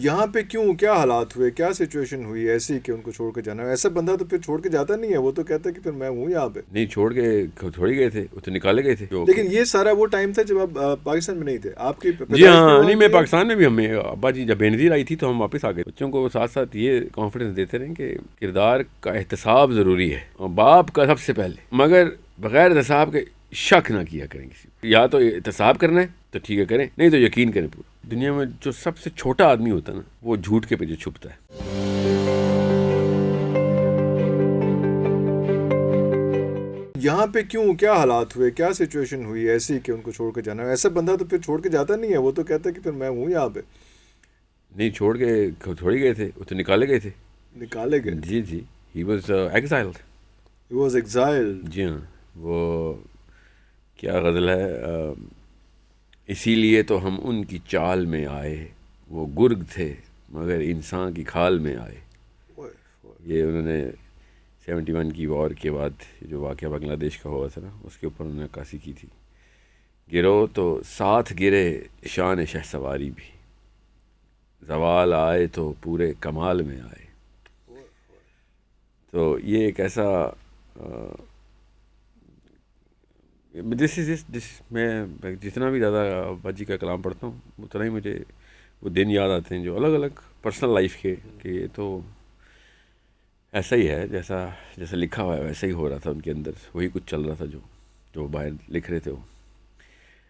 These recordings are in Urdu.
یہاں پہ کیوں، کیا حالات ہوئے، کیا سچویشن ہوئی ایسی کہ ان کو چھوڑ کے جانا ہے؟ ایسا بندہ تو پھر چھوڑ کے جاتا نہیں ہے، وہ تو کہتا ہے کہ پھر میں ہوں یہاں پہ. نہیں چھوڑ کے تھوڑی گئے تھے، وہ تو نکالے گئے تھے. لیکن یہ سارا وہ ٹائم تھا جب آپ پاکستان میں نہیں تھے، آپ کی جی ہاں. نہیں میں پاکستان میں بھی، ہمیں ابا جی جب بینظیر آئی تھی تو ہم واپس آ گئے. بچوں کو ساتھ ساتھ یہ کانفیڈنس دیتے رہیں کہ کردار کا احتساب ضروری ہے، اور باپ کا سب سے پہلے، مگر بغیر احتساب کے شک نہ کیا کریں کسی کو. یا تو احتساب کرنا ہے تو ٹھیک ہے کریں، نہیں تو یقین کریں پورا. دنیا میں جو سب سے چھوٹا آدمی ہوتا ہے نا، وہ جھوٹ کے پیچھے چھپتا ہے. یہاں پہ کیوں، کیا حالات ہوئے، کیا سچویشن ہوئی ایسی کہ ان کو چھوڑ کے جانا ہے؟ ایسا بندہ تو پھر چھوڑ کے جاتا نہیں ہے، وہ تو کہتا ہے کہ پھر میں ہوں یہاں پہ. نہیں چھوڑ کے تھوڑی گئے تھے، وہ تو نکالے گئے تھے. نکالے گئے. جی جی. He was exiled. He was exiled. جی ہاں. وہ کیا غزل ہے، اسی لیے تو ہم ان کی چال میں آئے، وہ گرگ تھے مگر انسان کی کھال میں آئے. یہ انہوں نے 71 کی وار کے بعد جو واقعہ بنگلہ دیش کا ہوا تھا نا، اس کے اوپر انہوں نے عکاسی کی تھی. گرو تو ساتھ گرے شان شہ سواری بھی، زوال آئے تو پورے کمال میں آئے. تو یہ ایک ایسا میں جتنا بھی زیادہ ابا جی کا کلام پڑھتا ہوں اتنا ہی مجھے وہ دن یاد آتے ہیں جو الگ الگ پرسنل لائف کے، کہ یہ تو ایسا ہی ہے جیسا لکھا ہوا ہے ویسا ہی ہو رہا تھا ان کے اندر، وہی کچھ چل رہا تھا جو باہر لکھ رہے تھے وہ.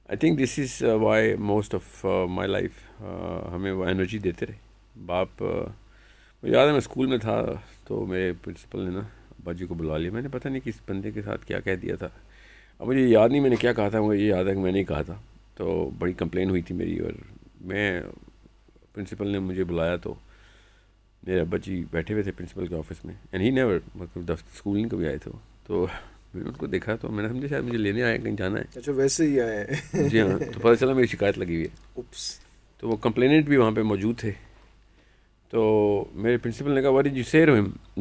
I think this is why most of my life ہمیں وہ انرجی دیتے رہے. باپ مجھے یاد ہے میں اسکول میں تھا تو میرے پرنسپل نے نا ابا جی کو بلا لیا. میں نے پتہ نہیں کس بندے کے ساتھ کیا کہہ دیا تھا، اب مجھے یاد نہیں میں نے کیا کہا تھا، مجھے یہ یاد ہے کہ میں نے کہا تھا. تو بڑی کمپلین ہوئی تھی میری، اور میں پرنسپل نے مجھے بلایا تو میرے ابا جی بیٹھے ہوئے تھے پرنسپل کے آفس میں، اینڈ ہی نیور، مطلب اسکول نہیں کبھی آئے تھے وہ. تو میں نے ان کو دیکھا تو میں نے سمجھا شاید مجھے لینے آئے، کہیں جانا ہے. اچھا ویسے ہی آئے ہیں. جی ہاں. تو پتہ چلا میری شکایت لگی ہوئی ہے. اوپس. تو وہ کمپلیننٹ بھی وہاں پہ موجود تھے. تو میرے پرنسپل نے کہا what did you say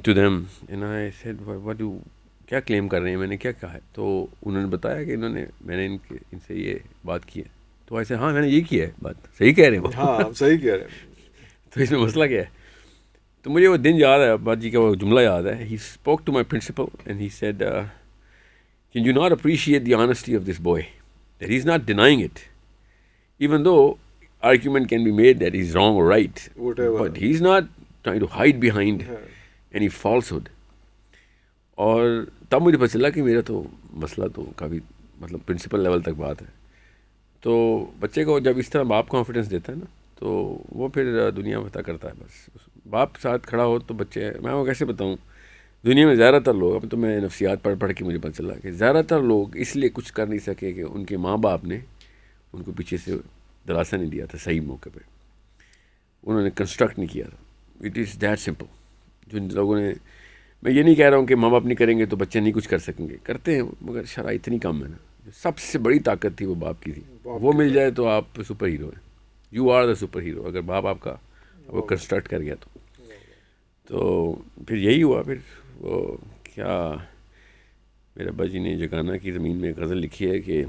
to them, and I said what do, کیا کلیم کر رہے ہیں، میں نے کیا کہا ہے. تو انہوں نے بتایا کہ میں نے ان سے یہ بات کی ہے. تو ایسے ہاں میں نے یہ کیا ہے بات، صحیح کہہ رہے ہیں وہ. ہاں صحیح کہہ رہے ہیں. تو اس میں مسئلہ کیا ہے؟ تو مجھے وہ دن یاد ہے، ابا جی کا وہ جملہ یاد ہے. He spoke to my principal and he said can you not appreciate the honesty of this boy, that he is not denying it even though argument can be made that he's wrong or right, whatever, but he's not trying to hide behind any falsehood. اور تب مجھے پتہ چلا کہ میرا تو مسئلہ تو کافی مطلب پرنسپل لیول تک بات ہے. تو بچے کو جب اس طرح باپ کانفیڈنس دیتا ہے نا تو وہ پھر دنیا فتح کرتا ہے. بس باپ ساتھ کھڑا ہو تو بچے، میں وہ کیسے بتاؤں، دنیا میں زیادہ تر لوگ، اب تو میں نفسیات پڑھ کے مجھے پتہ چلا کہ زیادہ تر لوگ اس لیے کچھ کر نہیں سکے کہ ان کے ماں باپ نے ان کو پیچھے سے دلاسا نہیں دیا تھا صحیح موقع پہ، انہوں نے کنسٹرکٹ نہیں کیا تھا. It is that simple. جن لوگوں نے، میں یہ نہیں کہہ رہا ہوں کہ ماں باپ نہیں کریں گے تو بچے نہیں کچھ کر سکیں گے، کرتے ہیں، مگر شرح اتنی کم ہے نا. جو سب سے بڑی طاقت تھی وہ باپ کی تھی، وہ مل جائے تو آپ سپر ہیرو ہیں. You are the super hero اگر باپ آپ کا وہ کنسٹرکٹ کر گیا تو پھر یہی ہوا. پھر وہ کیا میرے ابا جی نے جگانا کی زمین میں غزل لکھی ہے کہ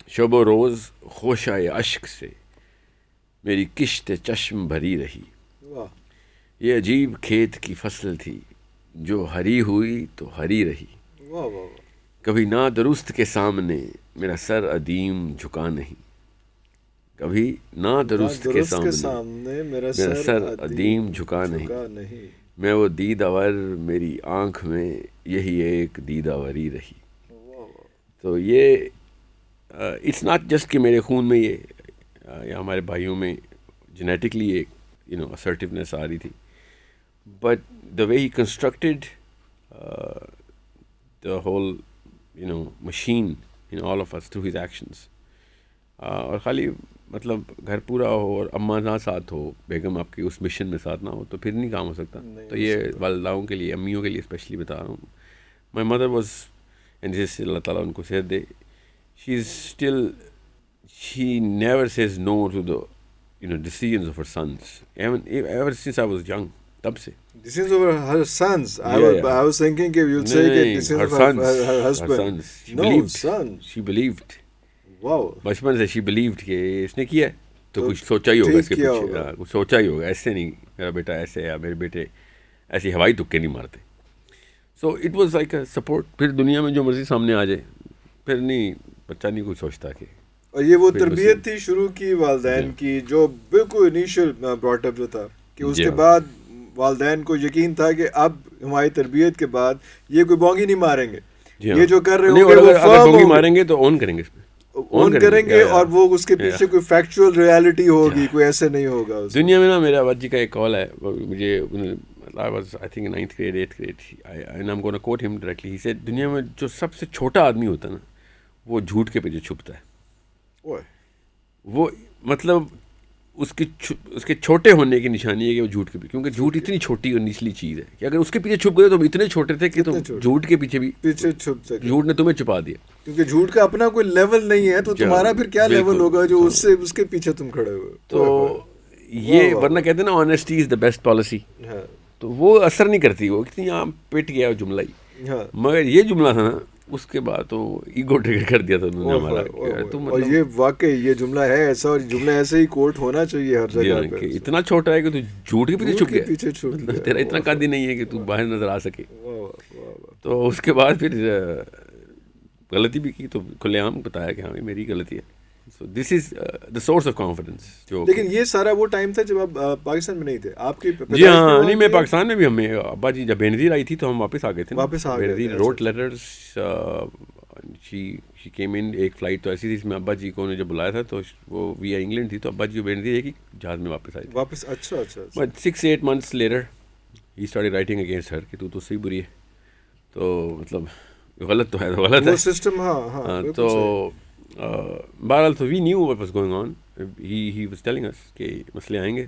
شب و روز خوشائے اشک سے میری کشت چشم بھری رہی، یہ عجیب کھیت کی فصل تھی جو ہری ہوئی تو ہری رہی، کبھی نادرست کے سامنے میرا سر عدیم جھکا نہیں، کبھی نادرست کے سامنے میرا سر عدیم جھکا نہیں، میں وہ دیداور میری آنکھ میں یہی ایک دیداوری رہی. تو یہ اٹس ناٹ جسٹ کہ میرے خون میں یہ یا ہمارے بھائیوں میں جینیٹکلی ایک assertiveness آ رہی تھی، but the way he constructed the whole machine in all of us through his actions. اور خالی مطلب گھر پورا ہو اور اماں نہ ساتھ ہو، بیگم آپ کی اس مشن میں ساتھ نہ ہو تو پھر نہیں کام ہو سکتا. تو یہ والداؤں کے لیے، امیوں کے لیے اسپیشلی بتا رہا ہوں. مائی مدر واز، اینڈ جس اللہ تعالیٰ ان کو صحت دے، she never says no to the decisions of her sons, ever since I was young. تب سے decisions of her sons. I was thinking that you'll say decisions of her husband. She believed. Wow. بچپن سے she believed کہ اس نے کیا ہے تو کچھ سوچا ہی ہوگا اس کے پیچھے, کچھ سوچا ہی ہوگا, ایسے نہیں میرا بیٹا ایسے ہے یا میرے بیٹے ایسی ہوائی تکے نہیں مارتے. So it was like a support. پھر دنیا میں جو مرضی سامنے آ جائے, پھر نہیں بچہ نہیں کچھ سوچتا کہ. اور یہ وہ تربیت تھی شروع کی والدین کی, جو بالکل انیشیل براٹ اپ جو تھا, کہ اس کے بعد والدین کو یقین تھا کہ اب ہماری تربیت کے بعد یہ کوئی بونگی نہیں ماریں گے, یہ جو کر رہے ہوں گے وہ بونگی ماریں گے تو اون کریں گے, اس پہ اون کریں گے, اور وہ اس کے پیچھے کوئی فیکچوئل ریالٹی ہوگی, کوئی ایسے نہیں ہوگا. دنیا میں نا میرا ابا جی کا ایک کال ہے مجھے, I was I think 9th grade 8th grade, and I'm going to quote him directly. He said دنیا میں جو سب سے چھوٹا آدمی ہوتا ہے نا, وہ جھوٹ کے پیچھے چھپتا ہے. وہ مطلب اس کے چھوٹے ہونے کی نشانی ہے کہ وہ جھوٹ کے پیچھے, کیونکہ جھوٹ اتنی چھوٹی اور نچلی چیز ہے کہ اگر اس کے پیچھے چھپ گئے تو اتنے چھوٹے تھے کہ تم جھوٹ کے پیچھے بھی چھپ سکے, جھوٹ نے تمہیں چھپا دیا. کیونکہ جھوٹ کا اپنا کوئی لیول نہیں ہے, تو تمہارا پھر کیا لیول ہوگا جو اس کے پیچھے تم کھڑے ہوئے. تو یہ ورنہ کہتے ہیں نا honesty is the best policy. تو وہ اثر نہیں کرتی, وہ اتنی عام پٹ گیا وہ جملہ ہی. مگر یہ جملہ تھا نا, اس کے بعد تو ایگو ٹریگر کر دیا تھا انہوں نے ہمارا. اور یہ واقعی یہ جملہ ہے ایسا, اور جملہ ایسے ہی کوٹ ہونا چاہیے ہر جگہ پہ. اتنا چھوٹا ہے کہ تو جھوٹ کے پیچھے چھپ گیا, تیرا اتنا قد ہی نہیں ہے کہ تو باہر نظر آ سکے. تو اس کے بعد پھر غلطی بھی کی تو کھلے عام بتایا کہ ہاں میری غلطی ہے. So this is the source of confidence. لیکن یہ سارا وہ ٹائم تھا جب آپ پاکستان میں نہیں تھے, آپ کی. جی ہاں, نہیں میں پاکستان میں بھی, ہمیں ابا جی جب بینظیر آئی تھی تو ہم واپس آ گئے تھے. Benazir wrote letters, she came in, ایک فلائٹ تو ایسی تھی جس میں ابا جی کو نے جب بلایا تھا تو وہ ویا انگلینڈ تھی, تو ابا جی بینظیر ایک ہی جہاز میں واپس آئے واپس. اچھا اچھا. But 6-8 months later he started writing against her کہ تو صحیح بری ہے, تو مطلب غلط تو ہے تو غلط ہے وہ سسٹم. ہاں تو بہرحال تو we knew what was going on. He was telling us کہ مسئلے آئیں گے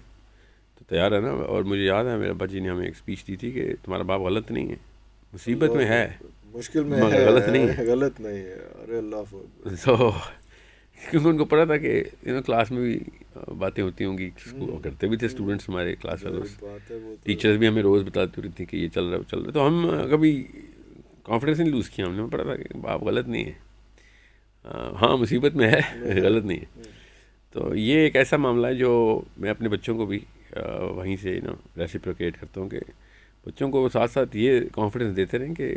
تو تیار ہے نا. اور مجھے یاد ہے میرے ابا جی نے ہمیں ایک اسپیچ دی تھی کہ تمہارا باپ غلط نہیں ہے, مصیبت میں ہے, مشکل میں ہے, غلط نہیں ہے, غلط نہیں ہے. ارے اللہ. تو کیونکہ ان کو پتا تھا کہ کلاس میں بھی باتیں ہوتی ہوں گی, کرتے بھی تھے اسٹوڈنٹس ہمارے کلاس فیلوز, ٹیچرز بھی ہمیں روز بتاتی رہتی تھیں کہ یہ چل رہا ہے وہ چل رہا ہے. تو ہم کبھی کانفیڈنس نہیں لوز کیا ہم نے, پتا تھا کہ باپ غلط نہیں ہے, ہاں مصیبت میں ہے, غلط نہیں ہے. تو یہ ایک ایسا معاملہ ہے جو میں اپنے بچوں کو بھی وہیں سے ریسیپروکیٹ کرتا ہوں کہ بچوں کو ساتھ ساتھ یہ کانفیڈنس دیتے رہیں کہ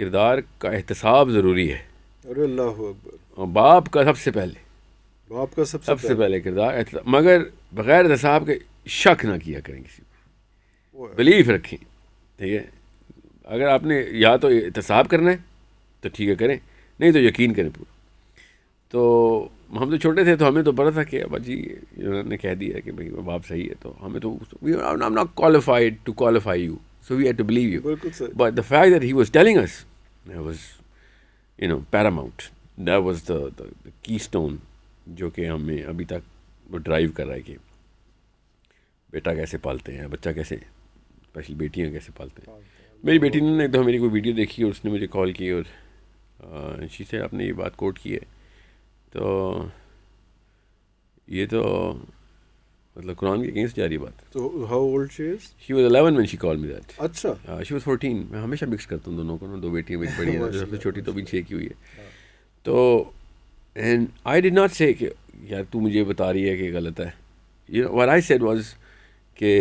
کردار کا احتساب ضروری ہے. ارے اللہ اکبر. اور باپ کا سب سے پہلے, باپ کا سب سے پہلے کردار, مگر بغیر احتساب کے شک نہ کیا کریں کسی کو, بلیف رکھیں. ٹھیک ہے, اگر آپ نے یا تو احتساب کرنا ہے تو ٹھیک ہے کریں, نہیں تو یقین کریں پورا. تو ہم تو چھوٹے تھے تو ہمیں تو پتا تھا کہ ابا جی انہوں نے کہہ دیا کہ بھائی باپ صحیح ہے, تو ہمیں تو I'm not qualified to qualify you, so we had to believe you. But the fact that he was telling us, that was paramount. That was the keystone جو کہ ہمیں ابھی تک وہ ڈرائیو کر رہا ہے کہ بیٹا کیسے پالتے ہیں, بچہ کیسے, اسپیشلی بیٹیاں کیسے پالتے ہیں. میری بیٹی نے ایک دفعہ میری کوئی ویڈیو دیکھی اور اس نے مجھے کال کی اور شی سے آپ نے یہ بات کوٹ کی ہے, تو یہ تو مطلب قرآن کے اگینسٹ جا رہی بات. تو how old she is? She was 11 when she called me that. اچھا. She was 14. میں ہمیشہ مکس کرتا ہوں دونوں کو نا, 2 بیٹیاں بیٹی بڑی ہیں, سب سے چھوٹی تو ابھی 6 کی ہوئی ہے. تو اینڈ آئی ڈڈ ناٹ سے کہ یار تو مجھے بتا رہی ہے کہ غلط ہے. what I said was کہ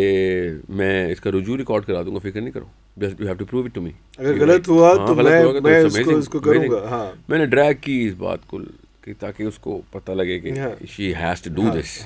میں اس کا رجوع ریکارڈ کرا دوں گا, فکر نہیں کرو, just you have to prove it to me. اگر غلط ہوا تو میں اس کو کروں گا. ہاں میں نے ڈریگ کی اس بات کو تاکہ اس کو پتہ لگے کہ she has to do this.